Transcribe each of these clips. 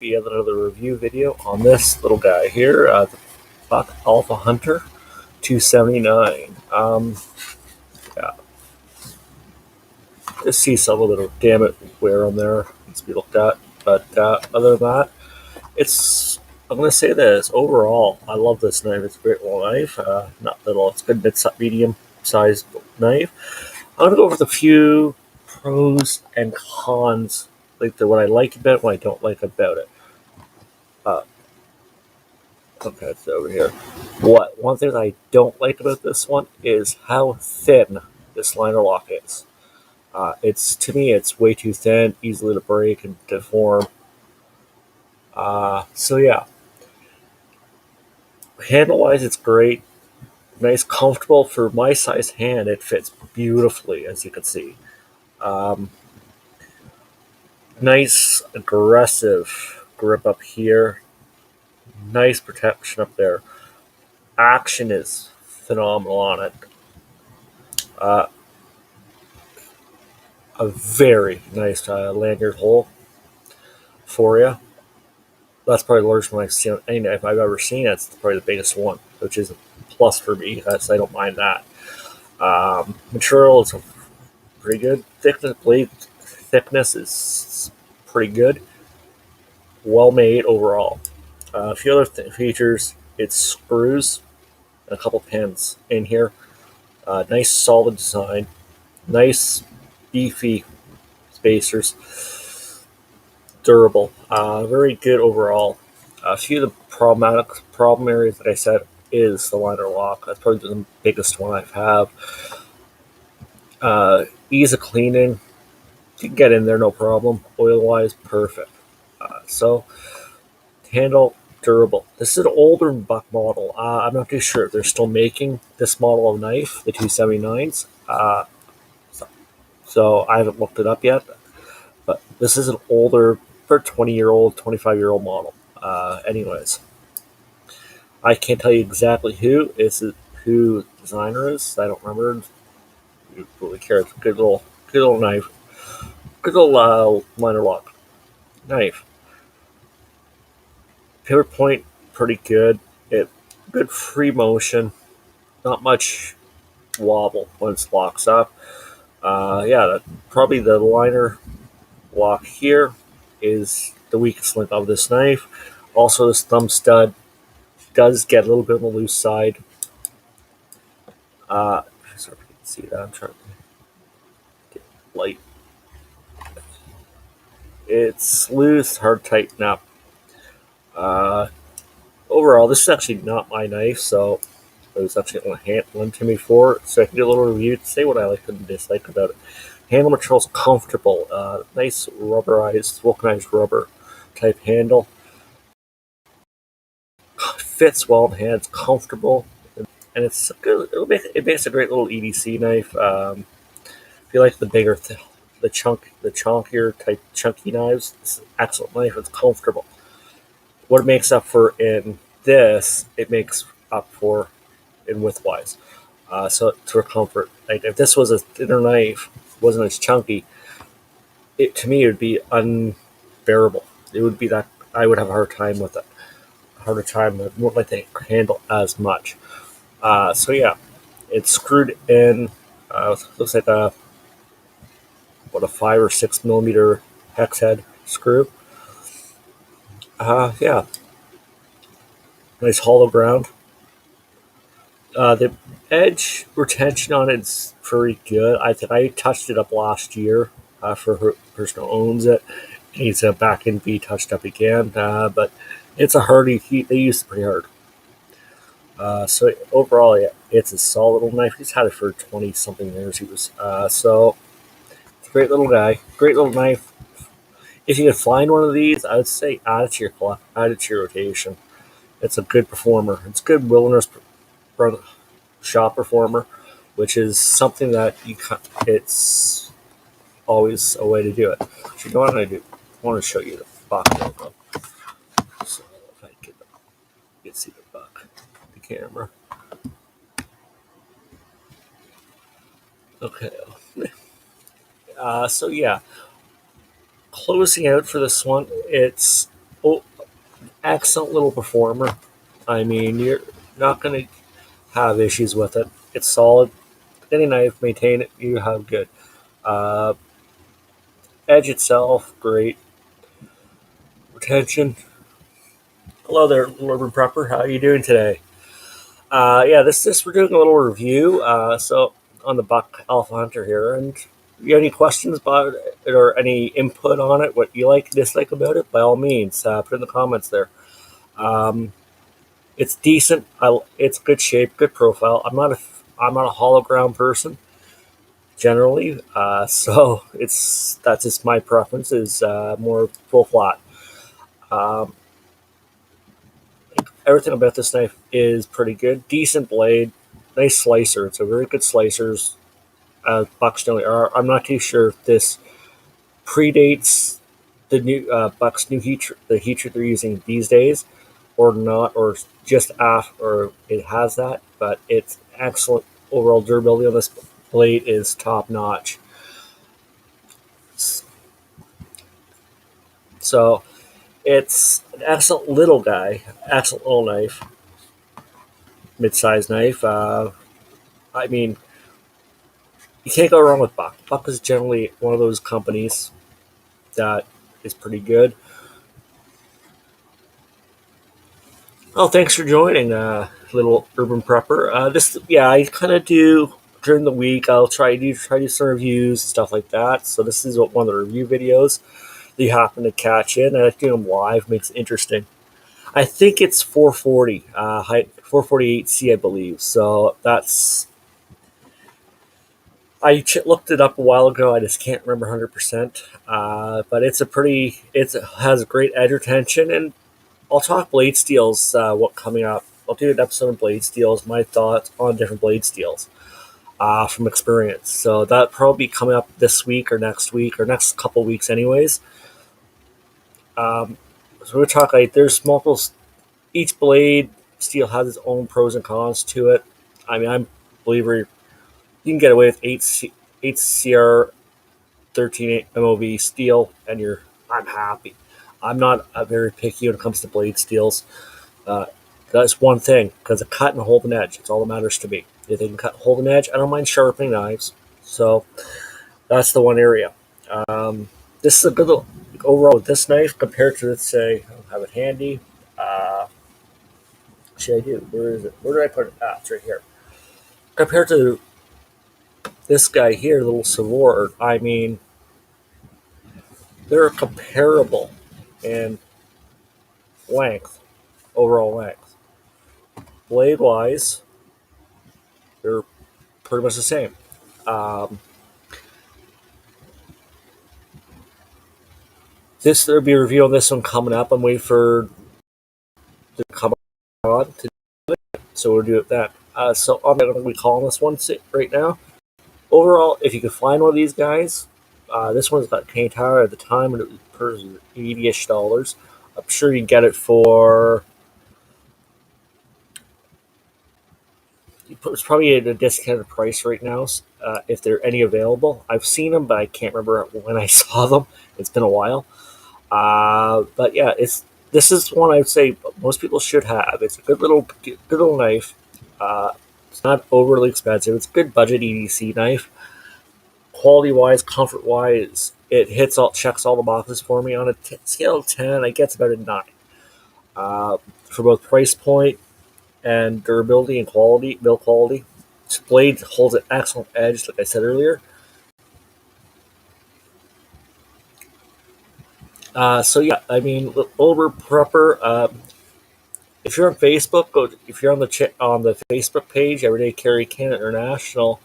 Be another review video on this little guy here, the Buck Alpha Hunter 279. Yeah, just see some of the damn wear on there needs to be looked at. But other than that, it's I'm going to say this overall. I love this knife. It's a great little knife. Not little. It's a good medium sized knife. I'm going to go over the few pros and cons, like what I like about it, what I don't like about it. Uh, Okay, it's over here. One thing that I don't like about this one is how thin this liner lock is. It's to me, it's way too thin, easily to break and deform. So yeah, handle wise, it's great, nice, comfortable for my size hand. It fits beautifully, as you can see. Um, Nice, aggressive grip up here. Nice protection up there. Action is phenomenal on it. Uh, a very nice lanyard hole for you. That's probably the largest one I've seen. Any knife I've ever seen. That's probably the biggest one, which is a plus for me. I don't mind that. Material is pretty good. Blade thickness is pretty good. Well made overall. A few other features. It screws and a couple pins in here. Nice solid design. Nice beefy spacers. Durable. Very good overall. A few of the problem areas that I said is the liner lock. That's probably the biggest one I have. Ease of cleaning. You can get in there no problem. Oil wise, perfect. So handle durable. This is an older Buck model. I'm not too sure if they're still making this model of knife, the 279s. So I haven't looked it up yet. But this is an older, for 20-year-old, 25-year-old model. Anyways, I can't tell you exactly who the designer is. I don't remember. You really care. It's a good little knife, good little liner lock knife. Pivot point, pretty good. It good free motion, not much wobble when it locks up. Yeah, probably the liner lock here is the weakest link of this knife. Also, this thumb stud does get a little bit on the loose side. Sorry if you can see that. I'm trying to get light. It's loose, hard to tighten up. Uh, Overall, this is actually not my knife, so it was actually lent to me for it, so I can do a little review to say what I like and dislike about it. Handle material is comfortable. Nice rubberized, vulcanized rubber type handle. Fits well in the hand. It's comfortable, and it's good. It makes a great little EDC knife. If you like the bigger, the chunkier type chunky knives, it's an excellent knife. It's comfortable. What it makes up for in this, it makes up for in widthwise. So for comfort, like if this was a thinner knife, wasn't as chunky, it to me it would be unbearable. It would be that I would have a hard time with it. A harder time. It wouldn't like to handle as much. So yeah, it's screwed in. Looks like a 5 or 6 millimeter hex head screw. Yeah, nice hollow ground. The edge retention on it's very good. I think I touched it up last year for her person who owns it. It needs to back and be touched up again, but it's a hardy. They use it pretty hard. So overall, yeah, it's a solid little knife. He's had it for 20 something years. He was so it's a great little guy, great little knife. If you could find one of these, I would say add it to your rotation. It's a good performer. It's a good wilderness shop performer, which is something that it's always a way to do it. So you know what I do? I want to show you the buck logo. So if I can see the buck, the camera. Okay. So yeah, closing out for this one, it's Oh, excellent little performer. I mean, you're not going to have issues with it. It's solid. Any knife, maintain it. You have good. Uh, Edge itself, great. Retention. Hello there, Urban Prepper. How are you doing today? Yeah, this we're doing a little review. So on the Buck Alpha Hunter here, and you have any questions about it or any input on it? What you like, dislike about it? By all means, put in the comments there. Um, it's decent. It's good shape, good profile. I'm not a hollow ground person generally, so that's just my preference is more full flat. Um, Everything about this knife is pretty good. Decent blade, nice slicer. It's a very good slicers. Bucks generally are. I'm not too sure if this predates the new Bucks new the heat treat they're using these days, or not, or just after, or it has that. But it's excellent overall durability on this blade is top notch. So it's an excellent little guy, excellent little knife, mid-sized knife. I mean, you can't go wrong with Buck. Buck is generally one of those companies that is pretty good. Oh, thanks for joining, little urban prepper. Yeah, I kind of do during the week. I'll try to do some reviews and stuff like that. So this is one of the review videos that you happen to catch in. And I like doing them live, makes it interesting. I think it's 440, height 448C, I believe. So that's looked it up a while ago. I just can't remember 100%. But it has great edge retention, and I'll talk blade steels. What coming up? I'll do an episode on blade steels. My thoughts on different blade steels from experience. So that probably be coming up this week or next week or next couple weeks, anyways. So we'll talk like there's multiple. Each blade steel has its own pros and cons to it. I mean, I'm a believer you can get away with 8 CR 13 MOV steel, and I'm happy. I'm not very picky when it comes to blade steels. Uh, that's one thing because a cut and hold an edge. It's all that matters to me. If they can cut and hold an edge, I don't mind sharpening knives. So that's the one area. Um, this is a good overall with this knife compared to, let's say, I don't have it handy. Uh, actually, I do. Where is it? Where did I put it? Ah, it's right here. Compared to this guy here, little Savor, I mean, they're comparable in length, overall length. Blade wise, they're pretty much the same. Um, there'll be a review on this one coming up. I'm waiting for to come on, so we'll do it then. So I'm going to be calling this one right now. Overall, if you can find one of these guys, this one's got Canadian Tire at the time, and it was per $80-ish. I'm sure you can get it for. It's probably at a discounted price right now, if there are any available. I've seen them, but I can't remember when I saw them. It's been a while. But yeah, this is one I would say most people should have. It's a good little knife. It's not overly expensive. It's a good budget EDC knife. Quality wise, comfort wise, checks all the boxes for me. On a scale of 10, I guess about a 9. For both price point and durability and build quality. This blade holds an excellent edge, like I said earlier. So yeah, I mean, Over Prepper. If you're on Facebook, if you're on the Facebook page, Everyday Carry Canada International.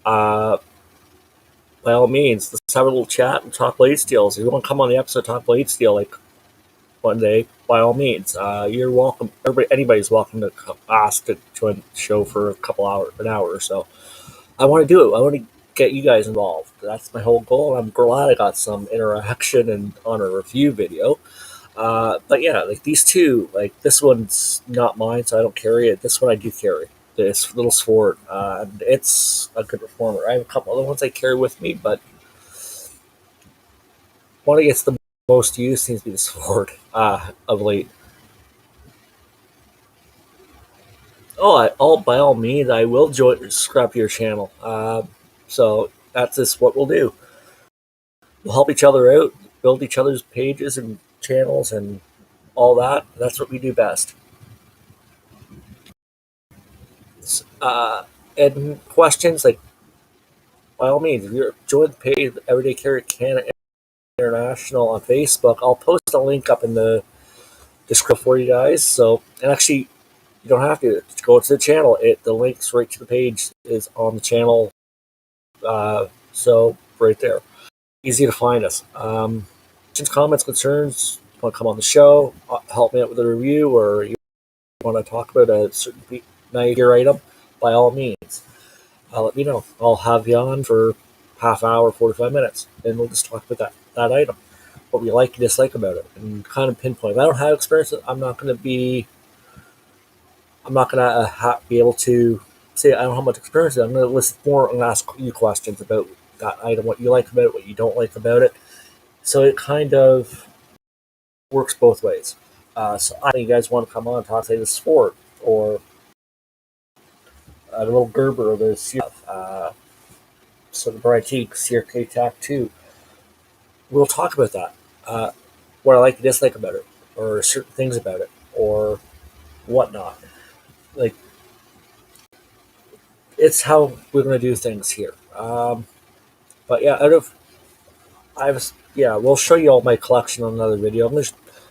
Uh, by all means, let's have a little chat and talk blade steels. If you want to come on the episode, talk blade steel like one day, by all means, you're welcome. Anybody's welcome to ask to join the show for an hour or so. I want to do it. I want to get you guys involved. That's my whole goal. I'm glad I got some interaction and on a review video. But yeah, like these two, like this one's not mine, so I don't carry it. This one I do carry. This little Sword, it's a good performer. I have a couple other ones I carry with me, but one against the most used seems to be the sword of late. Oh, by all means, I will join scrap your channel. So that's just what we'll do. We'll help each other out, build each other's pages and channels and all that. That's what we do best. Uh, and questions, like, by all means, if you're join the page Everyday Carry Canada International on Facebook, I'll post a link up in the description for you guys. So, and actually, you don't have to go to the channel. The links right to the page is on the channel. So right there, easy to find us. Comments, concerns, want to come on the show, help me out with a review, or you want to talk about a certain night gear item, by all means, let me know. I'll have you on for half hour, 45 minutes, and we'll just talk about that item, what we like and dislike about it, and kind of pinpoint. If I don't have experience, I'm not going to be able to say I don't have much experience. I'm going to list more and ask you questions about that item, what you like about it, what you don't like about it. So it kind of works both ways. So I think you guys want to come on and talk, say, the sport, or a little Gerber, or the so the Brian T, CRK TAC 2. We'll talk about that. What I like and dislike about it, or certain things about it, or whatnot. Like, it's how we're going to do things here. But yeah, we'll show you all my collection on another video.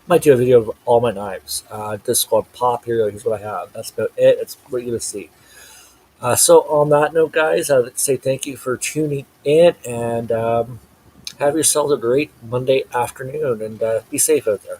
Might do a video of all my knives. This called Pop here. Here's what I have. That's about it. It's what you're going to see. So on that note, guys, I'd like to say thank you for tuning in, and have yourselves a great Monday afternoon, and be safe out there.